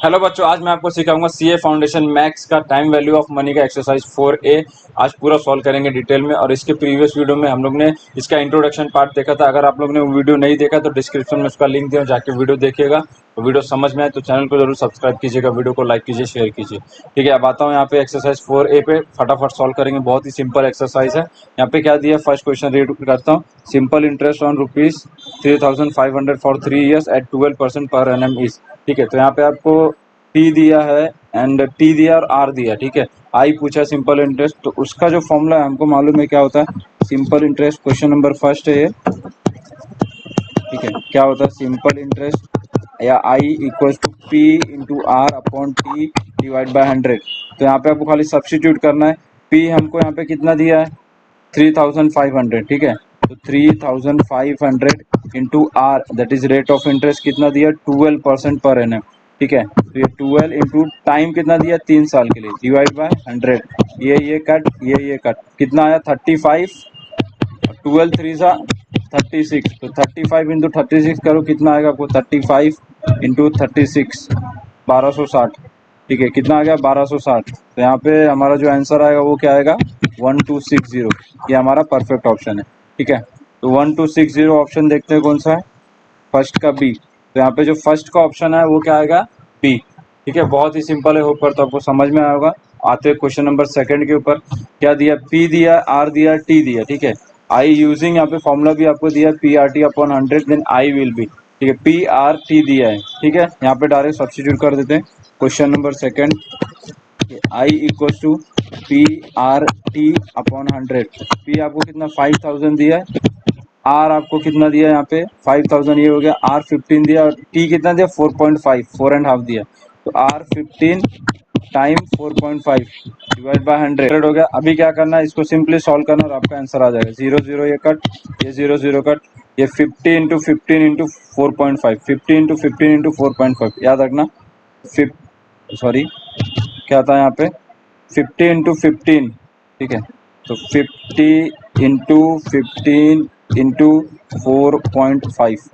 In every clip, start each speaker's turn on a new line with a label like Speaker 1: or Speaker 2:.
Speaker 1: Hello बच्चों, आज मैं आपको सिखाऊंगा सीए फाउंडेशन मैथ्स का टाइम वैल्यू ऑफ मनी का एक्सरसाइज 4A। आज पूरा सॉल्व करेंगे डिटेल में। और इसके प्रीवियस वीडियो में हम लोग ने इसका इंट्रोडक्शन पार्ट देखा था। अगर आप लोग ने वो वीडियो नहीं देखा तो डिस्क्रिप्शन में उसका लिंक दिया, जाके वीडियो देखिएगा। तो वीडियो समझ में आए तो चैनल को जरूर सब्सक्राइब कीजिएगा, वीडियो को लाइक कीजिए, शेयर कीजिए। ठीक है, अब आता हूँ यहाँ पे एक्सरसाइज 4A पे। फटाफट सॉल्व करेंगे, बहुत ही सिंपल एक्सरसाइज है। यहाँ पे क्या दिया, फर्स्ट क्वेश्चन रीड करता हूँ। Simple interest on ₹3,500 for 3 years at 12% per annum is. ठीक है, तो यहाँ पे आपको टी दिया है एंड टी दिया और आर दिया। ठीक है, आई पूछा सिंपल इंटरेस्ट, तो उसका जो फॉर्मूला है हमको मालूम है क्या होता है। Simple interest question number first है ये। ठीक है, क्या होता है सिंपल इंटरेस्ट या I equals to P into R upon T divide by 100। तो यहाँ पे आपको खाली सब्स्टिट्यूट करना है। पी हमको यहाँ पे कितना दिया है, 3,500। ठीक है, तो 3,500 into R that is rate of interest कितना दिया, 12% पर एनम। ठीक है, तो ये 12 इंटू टाइम कितना दिया, 3 साल के लिए, डिवाइड बाय 100। ये कट, ये कट, कितना आया 35। 12 3 सा 36, तो 35 इंटू 36 करो, कितना आएगा आपको, 35 इंटू 36 1260। ठीक है, कितना आ गया 1260। तो यहाँ पे हमारा जो आंसर आएगा वो क्या आएगा, 1260। ये हमारा परफेक्ट ऑप्शन है। ठीक है, तो 1260 ऑप्शन देखते हैं कौन सा है, फर्स्ट का बी। तो यहाँ पे जो फर्स्ट का ऑप्शन है वो क्या आएगा, बी। ठीक है, बहुत ही सिंपल है, होप करता हूं आपको समझ में आया होगा। आते हैं क्वेश्चन नंबर सेकंड के ऊपर। क्या दिया, पी दिया, आर दिया, टी दिया। ठीक है, आई यूजिंग, यहाँ पे फॉर्मूला भी आपको दिया, P R T upon 100 then I will be. ठीक है, पी आर टी दिया है। ठीक है, यहाँ पे डायरेक्ट सब्स्टिट्यूट कर देते हैं। Question number second, I equal to P R T upon 100। P आपको कितना 5,000 दिया है, आर आपको कितना दिया है यहाँ पे 5,000, ये हो गया। आर 15 दिया और टी कितना दिया 4.5, 4.5 दिया। तो आर 15 टाइम 4.5 डिवाइड बाय 100 हो गया। अभी क्या करना है, इसको सिंपली सॉल्व करना और आपका आंसर आ जाएगा। 0 0 ये कट, ये 0 0 कट, ये 50 इंटू 15 इंटू 4.5, 50 इंटू 15 इंटू 4.5, याद रखना। सॉरी, क्या था यहाँ पे, 50 इंटू 15। ठीक है, तो 50 इंटू 15 इंटू 4.5,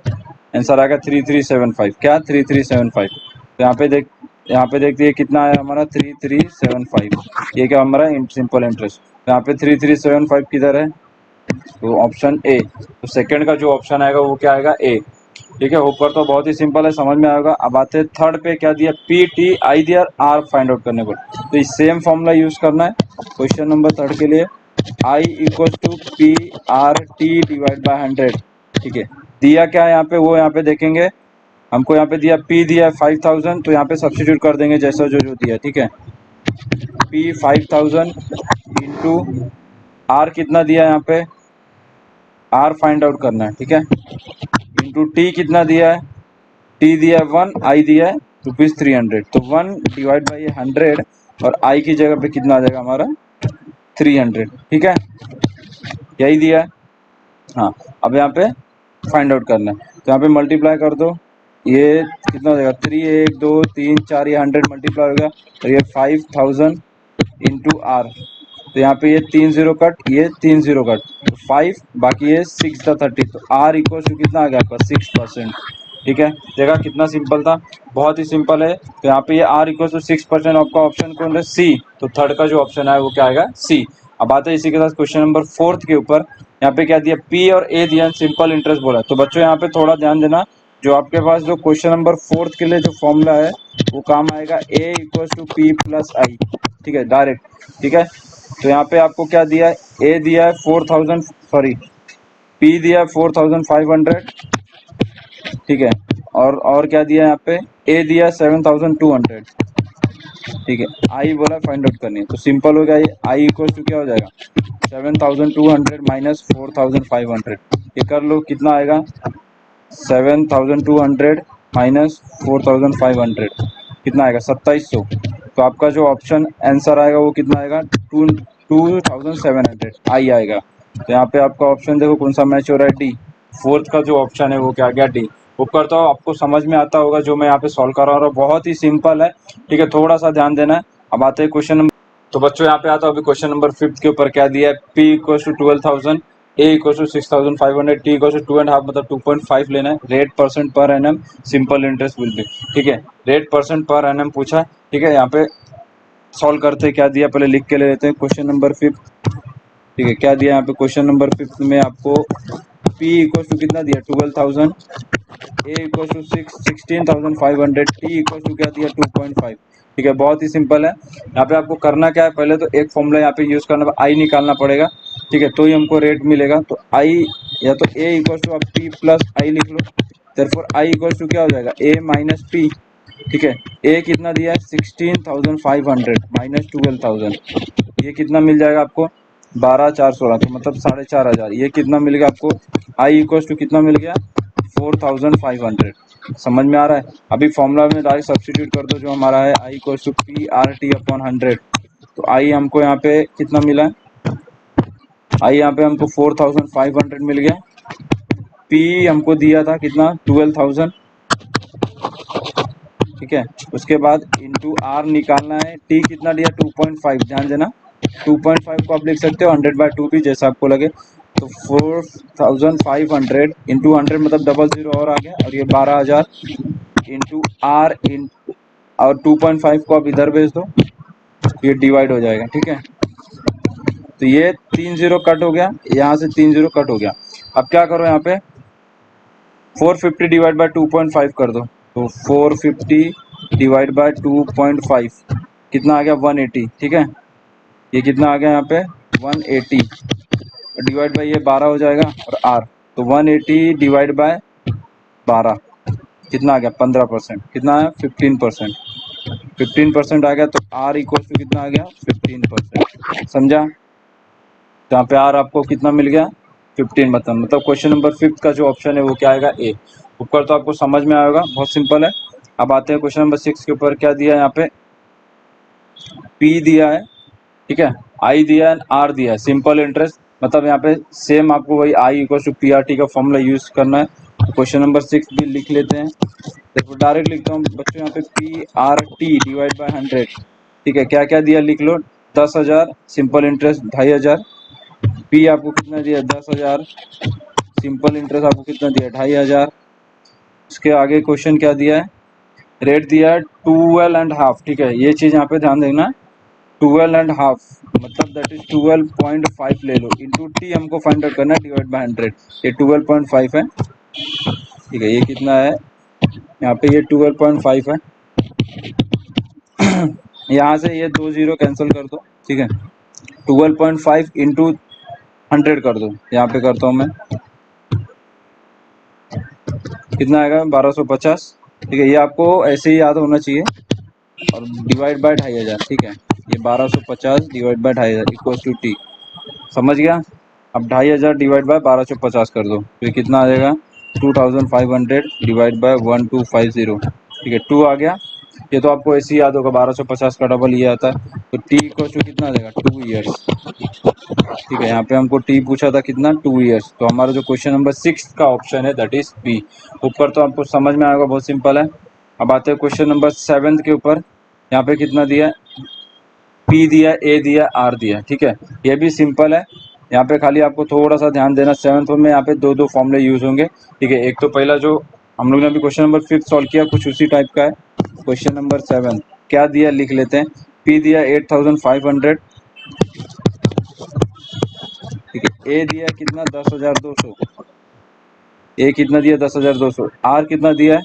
Speaker 1: आंसर आएगा 3375। क्या 3375। तो यहाँ पे देखिए कितना आया हमारा 3375। ये क्या हमारा सिंपल इंटरेस्ट। तो यहाँ पे 3375 किधर है, तो ऑप्शन ए। तो सेकंड का जो ऑप्शन आएगा वो क्या आएगा, ए। ठीक है, ऊपर तो बहुत ही सिंपल है, समझ में आएगा। अब आते हैं थर्ड पे, क्या दिया, पी टी आई दिया, आर फाइंड आउट करने को। तो इस सेम फॉर्मूला यूज करना है क्वेश्चन नंबर थर्ड के लिए। I equal to P R T divide by 100। ठीक है, दिया क्या है यहाँ पे, वो यहाँ पे देखेंगे। हमको यहाँ पे दिया पी दिया है 5,000, तो यहाँ पे सब्स्टिट्यूट कर देंगे जैसा जो जो दिया। ठीक है, पी 5,000 इंटू आर कितना दिया है यहाँ पे, आर फाइंड आउट करना है। ठीक है, इंटू टी कितना दिया है, टी दिया है 1, आई दिया है ₹300। तो 1 डिवाइड बाई 100 और आई की जगह पे कितना आ जाएगा हमारा 300। ठीक है, यही दिया है। हाँ, अब यहाँ पे फाइंड आउट करना है, तो यहाँ पे मल्टीप्लाई कर दो। ये कितना हो जाएगा, 3 1 2 3 4, ये 100 मल्टीप्लाई हो गया। और ये 5,000 इंटू आर, तो यहाँ पे ये 3 0 कट, ये 3 0 कट, तो 5, बाकी ये 6 था 30। तो आर इक्वल टू कितना आ गया आपका 6%। ठीक है, देखा कितना सिंपल था, बहुत ही सिंपल है। तो यहाँ पे ये आर इक्वल टू 6%, आपका ऑप्शन कौन है, सी। तो थर्ड का जो ऑप्शन है वो क्या आएगा, सी। अब आते हैं इसी के साथ क्वेश्चन नंबर फोर्थ के ऊपर। यहाँ पे क्या दिया, पी और ए दिया, सिंपल इंटरेस्ट बोला। तो बच्चों यहाँ पे थोड़ा ध्यान देना, जो आपके पास जो क्वेश्चन नंबर फोर्थ के लिए जो फॉर्मूला है वो काम आएगा, ए equal to P plus I. ठीक है, डायरेक्ट। ठीक है, तो यहाँ पे आपको क्या दिया है, ए दिया है 4,000, सॉरी, पी दिया है 4,500। ठीक है, और क्या दिया है यहाँ पे, ए दिया है 7,200। ठीक है, आई बोला फाइंड आउट करनी है, तो सिंपल हो गया। ये आई इक्वल टू क्या हो जाएगा, 7,200 माइनस 4,500। ये कर लो, कितना आएगा, 7,200 माइनस 4,500, कितना आएगा 2,700। तो आपका जो ऑप्शन आंसर आएगा वो कितना आएगा, 2,700 आई आएगा। तो यहाँ पे आपका ऑप्शन देखो कौन सा मैच हो रहा है, डी। फोर्थ का जो ऑप्शन है वो क्या आ गया, डी। ऊपर तो आपको समझ में आता होगा जो मैं यहाँ पे सॉल्व कर रहा हूँ, बहुत ही सिंपल है। ठीक है, थोड़ा सा ध्यान देना है। अब आते हैं क्वेश्चन नंबर, तो बच्चों यहाँ पे आता है अभी क्वेश्चन नंबर फिफ्थ के ऊपर। क्या दिया है, P equal to 12,000 A equal to 6500, T equal to 2.5 मतलब 2.5 लेना है। Rate percent per annum simple interest will be, ठीक है। रेट परसेंट पर एनम पूछा, ठीक है। यहाँ पे सॉल्व करते क्या दिया पहले लिख के ले लेते हैं। क्वेश्चन नंबर 5, ठीक है। क्या दिया यहाँ पे क्वेश्चन नंबर 5 में आपको P इक्वल टू कितना दिया 12,000, A equal to 16,500, T equal to क्या दिया 2.5, ठीक है। बहुत ही सिंपल है। यहाँ पे आपको करना क्या है, पहले तो एक फॉर्मूला यहाँ पे यूज करना, आई निकालना पड़ेगा, ठीक है, तो ही हमको रेट मिलेगा। तो आई या तो A इक्वल टू आप P प्लस आई लिख लो, देयरफॉर आई इक्वल टू क्या हो जाएगा A माइनस P, ठीक है। A कितना दिया है 16,500 माइनस 12,000, ये कितना मिल जाएगा आपको 12,416, तो मतलब 4,500। ये कितना मिल गया आपको, आई इक्वल टू कितना मिल गया 4,500। समझ में आ रहा है। अभी फॉर्मूला में डायरेक्ट सब्स्टिट्यूट कर दो, जो हमारा है I equal to P R T upon 100। तो आई हमको यहाँ पे कितना मिला, आई यहाँ पे हमको 4,500 मिल गया। पी हमको दिया था कितना 12,000, ठीक है। उसके बाद इंटू आर निकालना है, टी कितना दिया 2.5, ध्यान देना 2.5 को आप लिख सकते हो 100/2 भी, जैसा आपको लगे। तो 4,500 इंटू 100 मतलब डबल जीरो और आ गया, और ये 12,000 इंटू आर इन, और 2.5 को आप इधर भेज दो, ये डिवाइड हो जाएगा, ठीक है। तो ये 3 जीरो कट हो गया, यहाँ से 3 जीरो कट हो गया। अब क्या करो यहाँ पे 450 डिवाइड बाय 2.5 कर दो, तो 450 डिवाइड बाय 2.5 कितना आ गया 180, ठीक है। ये कितना आ गया यहाँ पे 180 डिवाइड बाय ये 12 हो जाएगा, और आर, तो 180 डिवाइड बाय 12 कितना आ गया 15%, कितना है 15%, 15% आ गया। तो आर इक्वल टू कितना आ गया 15%, समझा। यहाँ पे आर आपको कितना मिल गया 15, मतलब क्वेश्चन नंबर 5 का जो ऑप्शन है वो क्या आएगा ए। ऊपर तो आपको समझ में आएगा, बहुत सिंपल है। अब आते हैं क्वेश्चन नंबर 6 के ऊपर। क्या दिया है यहाँ पे, पी दिया है, ठीक है, आई दिया है, आर दिया है, सिंपल इंटरेस्ट, मतलब यहाँ पे सेम आपको वही I equal to P R T का फॉर्मूला यूज करना है। क्वेश्चन नंबर 6 भी लिख लेते हैं, देखो डायरेक्ट लिखता हूँ बच्चों, यहाँ पे P R T divide by 100, ठीक है। क्या क्या दिया लिख लो, 10,000 सिंपल इंटरेस्ट 2,500, पी आपको कितना दिया 10,000, सिंपल इंटरेस्ट आपको कितना दिया 2,500। उसके आगे क्वेश्चन क्या दिया है, रेट दिया है 12.5, ठीक है। ये चीज यहाँ पे ध्यान देना, 12.5 मतलब दैट इज 12.5 ले लो, इंटू टी हमको फाइंड आउट करना है डिवाइड बाय 100, ये 12.5 है, ठीक है। ये कितना है यहाँ पे, ये 12.5 है। यहाँ से ये 2 जीरो कैंसिल कर दो, ठीक है। 12.5 इंटू 100 कर दो, यहाँ पे करता हूँ मैं, कितना आएगा 1250, ठीक है। ये आपको ऐसे ही याद होना चाहिए, और डिवाइड बाय 2,500, ठीक है। ये 1250 divide by 2,500 equal to T, समझ गया। अब 2,500 डिवाइड बाय 1250 कर दो, तो ये कितना आ जाएगा 2,500 डिवाइड बाय 1250, ठीक है। 2 आ गया, ये तो आपको ऐसे ही याद होगा, 1250 का डबल ये आता है। तो टी इक्वल टू कितना आ जाएगा 2 ईयर्स, ठीक है। यहाँ पे हमको टी पूछा था कितना 2 ईयर्स, तो हमारा जो क्वेश्चन नंबर 6 का ऑप्शन है दैट इज बी। ऊपर तो आपको समझ में आएगा, बहुत सिंपल है। अब आते हैं क्वेश्चन नंबर 7 के ऊपर। यहाँ पे कितना दिया, पी दिया, ए दिया, आर दिया, ठीक है। ये भी सिंपल है, यहाँ पे खाली आपको थोड़ा सा ध्यान देना। 7th में यहाँ पे दो दो फॉर्मूले यूज होंगे, ठीक है। एक तो पहला जो हम लोग ने अभी क्वेश्चन नंबर 5 सॉल्व किया, कुछ उसी टाइप का है। क्वेश्चन नंबर 7 क्या दिया लिख लेते हैं। पी दिया 8,500, ठीक है। ए दिया कितना 10,200, ए कितना दिया 10,200, आर कितना दिया है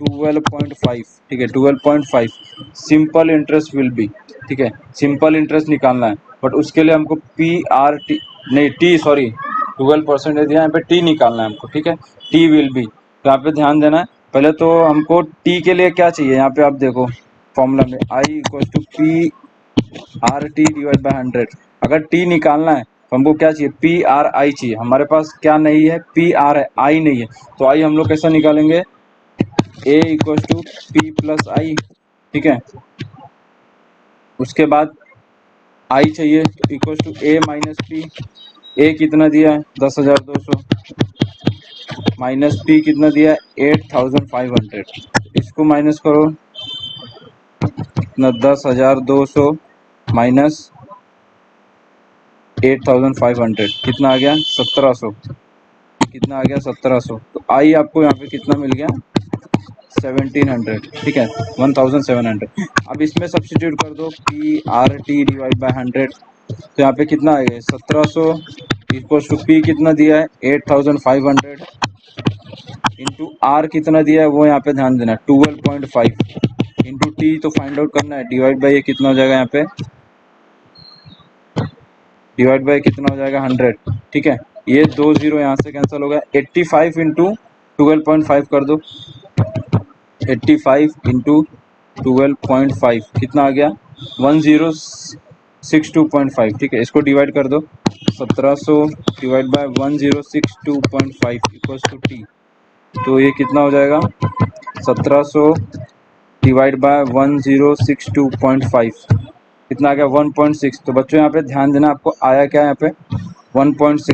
Speaker 1: 12.5, ठीक है। 12.5 सिंपल इंटरेस्ट विल बी, ठीक है। सिंपल इंटरेस्ट निकालना है, बट उसके लिए हमको पी आर टी नहीं टी सॉरी 12% दिया, यहाँ पे टी निकालना है हमको, ठीक है। टी विल बी, तो यहाँ पे ध्यान देना है। पहले तो हमको टी के लिए क्या चाहिए, यहाँ पे आप देखो फॉर्मूला में I equal to P R T divide by 100। अगर टी निकालना है तो हमको क्या चाहिए पी आर आई चाहिए, हमारे पास क्या नहीं है पी आर है, आई नहीं है। तो आई हम लोग कैसा निकालेंगे, A equal to P plus I, ठीक है। उसके बाद आई चाहिए तो equal to A minus P, A कितना दिया है 10,200 माइनस पी कितना दिया है 8,500, इसको माइनस करो, कितना 10,200 माइनस 8500 कितना आ गया 1700, कितना आ गया 1700। तो आई आपको यहाँ पे कितना मिल गया 1700, ठीक है 1700। अब इसमें सब्स्टिट्यूट कर दो P R T divide by 100, तो यहाँ पे कितना आएगा 1700 इक्वल टू पी कितना दिया है 8500 इंटू आर कितना दिया है वो यहाँ पे ध्यान देना 12.5 इंटू टी तो फाइंड आउट करना है, डिवाइड बाय ये कितना हो जाएगा यहाँ पे, डिवाइड बाय कितना हो जाएगा 100, ठीक है। ये 2 जीरो यहाँ से कैंसिल हो गया, 85 इंटू 12.5 कर दो, 85 इंटू 12.5 कितना आ गया 1062.5, ठीक है। इसको डिवाइड कर दो 1700 divide by 1062.5 equals to T, तो ये कितना हो जाएगा 1700 डिवाइड बाय 1062.5 कितना आ गया 1.6। तो बच्चों यहाँ पे ध्यान देना, आपको आया क्या यहाँ पे 1.6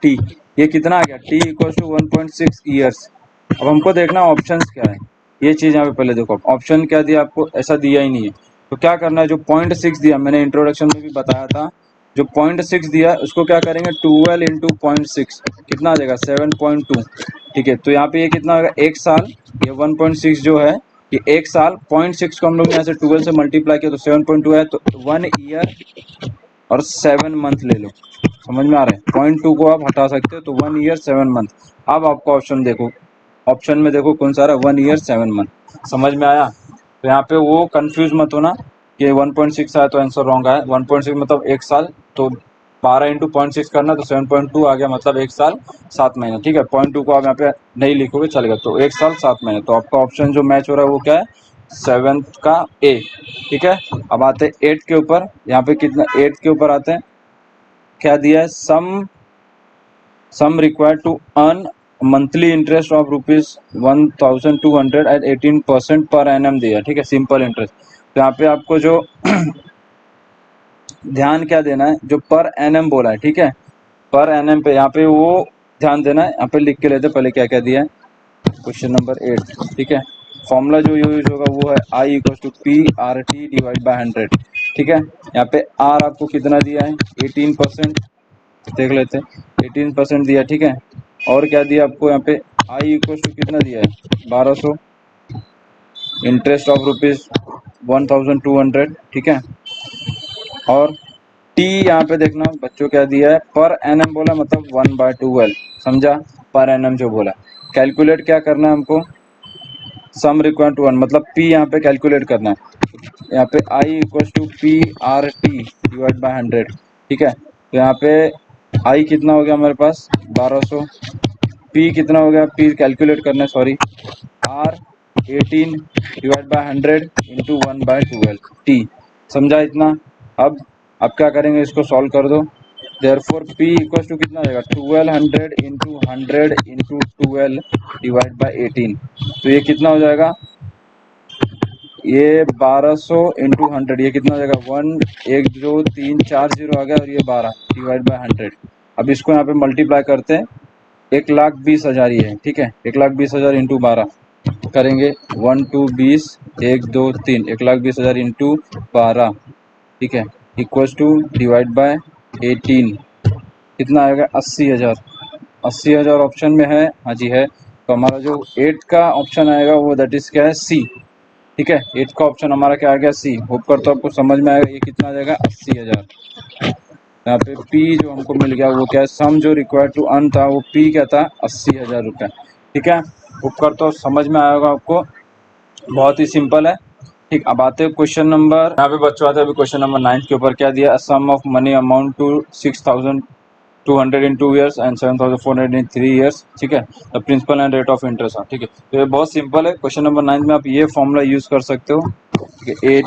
Speaker 1: टी, ये कितना आ गया टी इक्वल टू 1.6 ईयर्स। अब हमको देखना ऑप्शंस क्या है, ये चीज़ यहाँ पे पहले देखो, ऑप्शन क्या दिया आपको, ऐसा दिया ही नहीं है। तो क्या करना है, जो 0.6 दिया मैंने इंट्रोडक्शन में भी बताया था, जो 0.6 दिया उसको क्या करेंगे 12 इंटू 0.6 कितना आ जाएगा 7.2, ठीक है। तो यहाँ पे ये कितना होगा एक साल, ये 1.6 जो है ये एक साल, 0.6 को हम लोग यहाँ से 12 से मल्टीप्लाई किया तो 7.2 है, तो 1 ईयर और 7 मंथ ले लो, समझ में आ रहा है। 0.2 को आप हटा सकते हो, तो 1 ईयर 7 मंथ। अब आपको ऑप्शन देखो, ऑप्शन में देखो कौन सा रहा 1 ईयर 7 मंथ, समझ में आया। तो यहाँ पे वो कंफ्यूज मत होना कि 1.6 आया तो आंसर रॉन्ग आया, 1.6 मतलब एक साल, तो 12 इंटू 0.6 करना तो 7.2 आ गया, मतलब एक साल 7 महीने, ठीक है। 0.2 को आप यहाँ पे नहीं लिखोगे चलेगा, तो एक साल 7 महीने। तो आपका ऑप्शन जो मैच हो रहा है वो क्या है 7th का ए, ठीक है। अब आते हैं 8 के ऊपर, यहाँ पे कितना 8 के ऊपर आते हैं, क्या दिया है sum required to earn monthly interest of ₹1200 at 18% per annum दिया, ठीक है, सिंपल इंटरेस्ट। तो यहाँ पे आपको जो ध्यान क्या देना है, जो पर एनम बोला है, ठीक है, पर एनम पे यहाँ पे वो ध्यान देना है। यहाँ पे लिख के लेते पहले क्या क्या दिया है, क्वेश्चन नंबर 8, ठीक है। फॉर्मूला जो यूज होगा वो है I equal to P R T divide by 100, ठीक है। यहाँ पे आर आपको कितना दिया है 18%, देख लेते हैं 18% दिया, ठीक है। और क्या दिया आपको यहाँ पे आई इक्वल टू कितना दिया है 1200, इंटरेस्ट ऑफ ₹1200, ठीक है। और टी यहाँ पे देखना बच्चों क्या दिया है पर एनम बोला, मतलब 1/12, समझा, पर एनम जो बोला। कैलकुलेट क्या करना है हमको, सम रिक्वायर्ड टू 1 मतलब पी यहाँ पे कैलकुलेट करना है, यहाँ पे I equal to P R T divide by 100, ठीक है। तो यहाँ पे आई कितना हो गया हमारे पास 1200, पी कितना हो गया, पी कैलकुलेट करना है sorry, R 18 divide by 100 into 1/12 T, समझा इतना। अब क्या करेंगे, इसको सॉल्व कर दो, देयरफॉर पी इक्वल टू कितना आ जाएगा 1200 इंटू 100 इंटू 12 डिवाइड बाय 18, तो ये कितना हो जाएगा, ये 1200 इंटू 100, ये कितना हो जाएगा 1 1 2 3 4 जीरो आ गया, और ये 12 डिवाइड बाय 100। अब इसको यहाँ पे मल्टीप्लाई करते हैं, 1,20,000 ये है, ठीक है। 1,20,000 इंटू 12 करेंगे 1 2 20 1 2 3, 1,20,000 इंटू 12, ठीक है, इक्वल्स टू डिवाइड बाय 18 कितना आएगा 80,000। 80,000 ऑप्शन में है, हाँ जी है। तो हमारा जो 8 का ऑप्शन आएगा वो दैट इज क्या है सी, ठीक है। 8 का ऑप्शन हमारा क्या आ गया सी। होप करता हूँ आपको समझ में आएगा, ये कितना आ जाएगा 80,000। यहाँ पे पी जो हमको मिल गया वो क्या है, सम जो रिक्वायर्ड टू अर्न था वो पी क्या था 80,000 रुपये, ठीक है। होप करता हूँ समझ में आएगा आपको, बहुत ही सिंपल है, ठीक। अब आते हैं क्वेश्चन नंबर, यहाँ पे बच्चों आते हैं अभी क्वेश्चन नंबर 9 के ऊपर, क्या दिया, sum of money amount to 6,200 in 2 years and 7,400 in 3 years, ठीक है। The principal and rate of interest, ठीक है। तो ये बहुत सिंपल है, क्वेश्चन नंबर 9 में आप ये फॉर्मूला यूज कर सकते हो, ए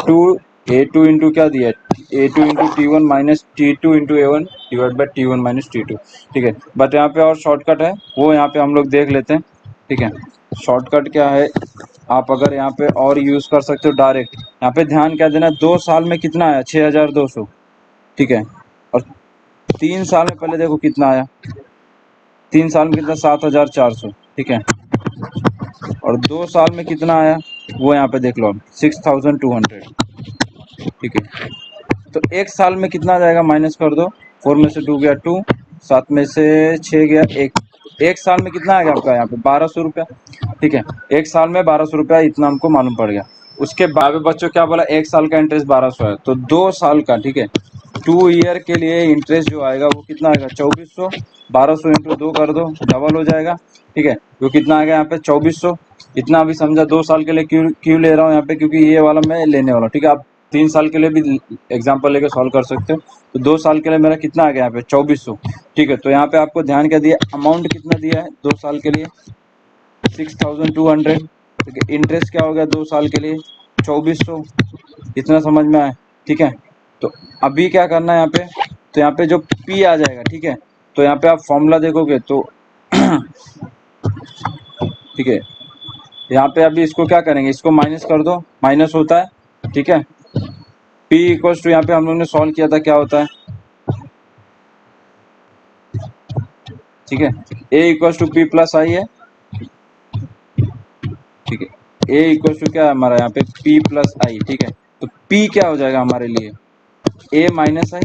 Speaker 1: टू इंटू क्या दिया है A2 into T1 minus T2 into A1 divide by T1 minus T2, ठीक है। बट यहाँ पे और शॉर्टकट है, वो यहाँ पे हम लोग देख लेते हैं, ठीक है। शॉर्टकट क्या है, आप अगर यहाँ पे और यूज कर सकते हो डायरेक्ट, यहाँ पे ध्यान क्या देना, 2 साल में कितना आया 6,200, ठीक है। और 3 साल में पहले देखो कितना आया, 3 साल में कितना 7,400, ठीक है। और 2 साल में कितना आया वो यहाँ पे देख लो आप 6,200, ठीक है। तो एक साल में कितना आ जाएगा, माइनस कर दो, 4 में से 2 गया 2, 7 में से 6 गया 1, एक साल में कितना आ गया आपका यहाँ पे 1200 रुपया। ठीक है, एक साल में 1200 रुपया, इतना हमको मालूम पड़ गया। उसके बाद बच्चों क्या बोला, एक साल का इंटरेस्ट 1200 है, तो 2 साल का, ठीक है, 2 ईयर के लिए इंटरेस्ट जो आएगा वो कितना आएगा 2400, 1200 इंटू 2 कर दो, डबल हो जाएगा। ठीक है, वो कितना आ गया यहाँ पे 2400। इतना अभी समझा 2 साल के लिए क्यों क्यों ले रहा हूँ यहाँ पे, क्योंकि ये वाला मैं लेने वाला हूँ। ठीक है, आप 3 साल के लिए भी एग्जाम्पल लेके सॉल्व कर सकते हो। तो 2 साल के लिए मेरा कितना आ गया यहाँ पे 2400। ठीक है, तो यहाँ पे आपको ध्यान क्या दिया, अमाउंट कितना दिया है 2 साल के लिए 6200। ठीक है, इंटरेस्ट क्या हो गया 2 साल के लिए 2400। इतना समझ में आया। ठीक है, तो अभी क्या करना है यहाँ पे, तो यहाँ पे जो पी आ जाएगा, ठीक है, तो यहाँ पे आप फॉर्मूला देखोगे तो ठीक है, यहाँ पे अभी इसको क्या करेंगे, इसको माइनस कर दो, माइनस होता है। ठीक है, P इक्वल टू, यहाँ पे हम लोग ने सॉल्व किया था, क्या होता है, ठीक है, A equal to P plus I है। ठीक है, A इक्वल टू क्या है हमारा यहाँ पे P प्लस आई। ठीक है, तो P क्या हो जाएगा हमारे लिए A माइनस आई।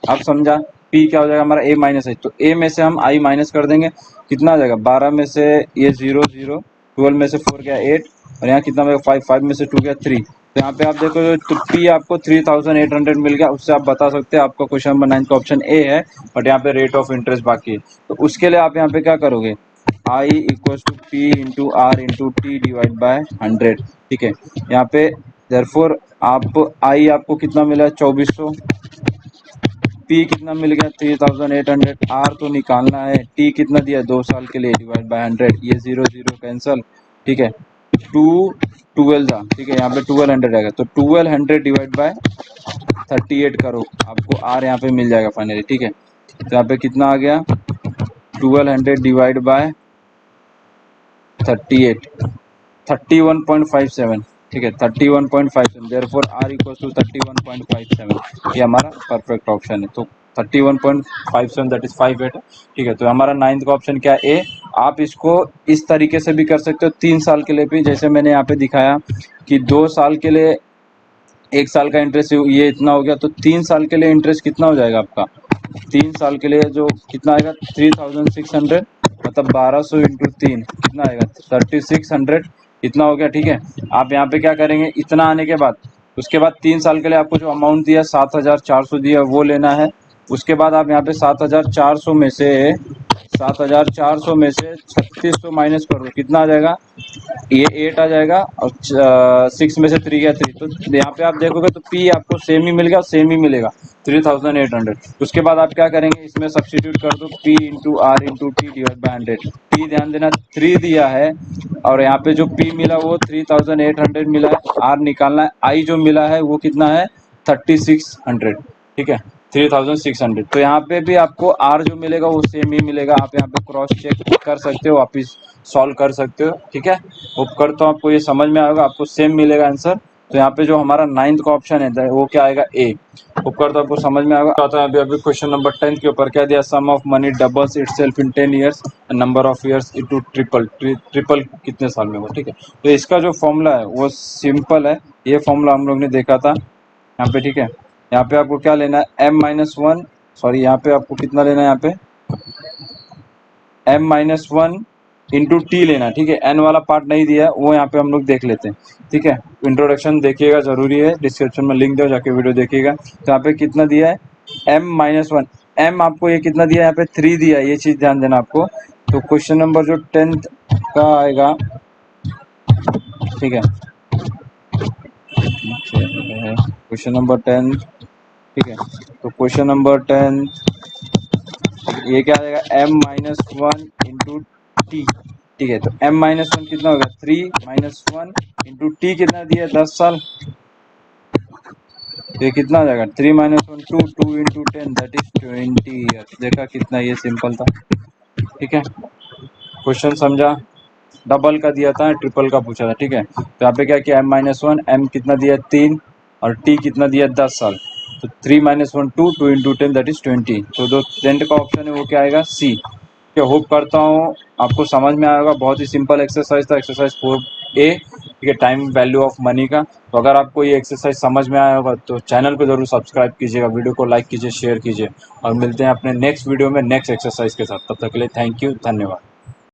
Speaker 1: आप समझा, P क्या हो जाएगा हमारा A माइनस आई, तो A में से हम I माइनस कर देंगे, कितना आ जाएगा 12 में से ये 0 0, 12 में से 4 गया 8, और यहाँ कितना होगा 5, 5 में से 2 गया 3। तो यहाँ पे आप देखो तो P आपको 3800 मिल गया। उससे आप बता सकते हैं आपका क्वेश्चन नंबर 9 का ऑप्शन ए है, बट यहाँ पे रेट ऑफ इंटरेस्ट बाकी है। तो उसके लिए आप यहाँ पे क्या करोगे, I equal to P into R into T divide by 100। ठीक है, यहाँ पे देयरफॉर आप I आपको कितना मिला 2400, P कितना मिल गया 3800, R तो निकालना है, T कितना दिया 2 साल के लिए डिवाइड बाय 100, ये 0 0 कैंसल। ठीक है, 2 12 था, ठीक है, यहाँ पे 1200 आएगा, तो 1200 डिवाइड बाय 38 करो, आपको R यहाँ पे मिल जाएगा फाइनली। ठीक है, तो यहाँ पे कितना आ गया 1200 डिवाइड बाय 38, 31.57। ठीक है, 31.57, देयरफॉर R इक्वल टू 31.57, ये हमारा परफेक्ट ऑप्शन है। तो 31.57 दैट इज 58 है। ठीक है, तो हमारा 9th का ऑप्शन क्या है, ए। आप इसको इस तरीके से भी कर सकते हो 3 साल के लिए भी, जैसे मैंने यहाँ पे दिखाया कि 2 साल के लिए 1 साल का इंटरेस्ट ये इतना हो गया, तो 3 साल के लिए इंटरेस्ट कितना हो जाएगा आपका, 3 साल के लिए जो कितना आएगा 3600, मतलब 1200 इंटू 3 कितना आएगा 3600, इतना हो गया। ठीक है, आप यहाँ पे क्या करेंगे, इतना आने के बाद उसके बाद 3 साल के लिए आपको जो अमाउंट दिया 7400 दिया वो लेना है। उसके बाद आप यहाँ पे 7400 में से 7400 में से 3600 माइनस कर दो, कितना आ जाएगा, ये 8 आ जाएगा, और 6 में से 3 गया 3, तो यहाँ पे आप देखोगे तो P आपको सेम ही मिल गया, सेम ही मिलेगा 3800। उसके बाद आप क्या करेंगे, इसमें सब्स्टिट्यूट कर दो P into R into T divide by 100। P ध्यान देना 3 दिया है, और यहाँ पे जो P मिला वो 3800 मिला है, R निकालना है, I जो मिला है वो कितना है 3600। ठीक है, 3600, तो यहाँ पे भी आपको R जो मिलेगा वो सेम ही मिलेगा। आप यहाँ पे क्रॉस चेक कर सकते हो, वापिस सॉल्व कर सकते हो। ठीक है, होप करता हूँ आपको ये समझ में आएगा, आपको सेम मिलेगा आंसर। तो यहाँ पे जो हमारा 9th का ऑप्शन है वो क्या आएगा, ए। होप करता हूँ आपको समझ में आएगा। आता है अभी क्वेश्चन नंबर 10 के ऊपर, क्या दिया, sum of money doubles itself in 10 years, number of years into triple, triple कितने साल में होगा। ठीक है, तो इसका जो फॉर्मूला है वो सिंपल है, ये फॉर्मूला हम लोग ने देखा था यहाँ पे। ठीक है, यहाँ पे आपको क्या लेना है m-1, सॉरी यहाँ पे आपको कितना लेना है, यहाँ पे m-1 इंटू टी लेना। ठीक है, एन वाला पार्ट नहीं दिया है वो यहाँ पे हम लोग देख लेते हैं। ठीक है, इंट्रोडक्शन देखिएगा, जरूरी है, डिस्क्रिप्शन में लिंक दो, जाके वीडियो देखिएगा। तो यहाँ पे कितना दिया है m-1, m आपको ये कितना दिया है, यहाँ पे 3 दिया है, ये चीज ध्यान देना आपको। तो क्वेश्चन नंबर जो 10th का आएगा, ठीक है, क्वेश्चन नंबर 10, ठीक है, तो क्वेश्चन नंबर 10 ये क्या आ जाएगा m-1 इंटू टी। ठीक है, तो m-1 कितना होगा 3-1 इंटू टी कितना दिया 10 साल, तो ये कितना आ जाएगा 3-1 2, 2 इंटू 10 दैट इज 20 ईयर्स। देखा कितना ये सिंपल था। ठीक है, क्वेश्चन समझा, डबल का दिया था, ट्रिपल का पूछा था। ठीक है, तो यहाँ पे क्या किया m-1, m कितना दिया 3 और t कितना दिया 10 साल, तो 3-1 2, 2 इंटू 10 दैट इज 20। तो जो 10 का ऑप्शन है वो क्या आएगा, सी। क्या होप करता हूँ आपको समझ में आएगा, बहुत ही सिंपल एक्सरसाइज था, एक्सरसाइज 4A। ठीक है, टाइम वैल्यू ऑफ मनी का। तो अगर आपको ये एक्सरसाइज समझ में आया होगा तो चैनल को जरूर सब्सक्राइब कीजिएगा, वीडियो को लाइक कीजिए, शेयर कीजिए, और मिलते हैं अपने नेक्स्ट वीडियो में नेक्स्ट एक्सरसाइज के साथ। तब तक के लिए थैंक यू, धन्यवाद।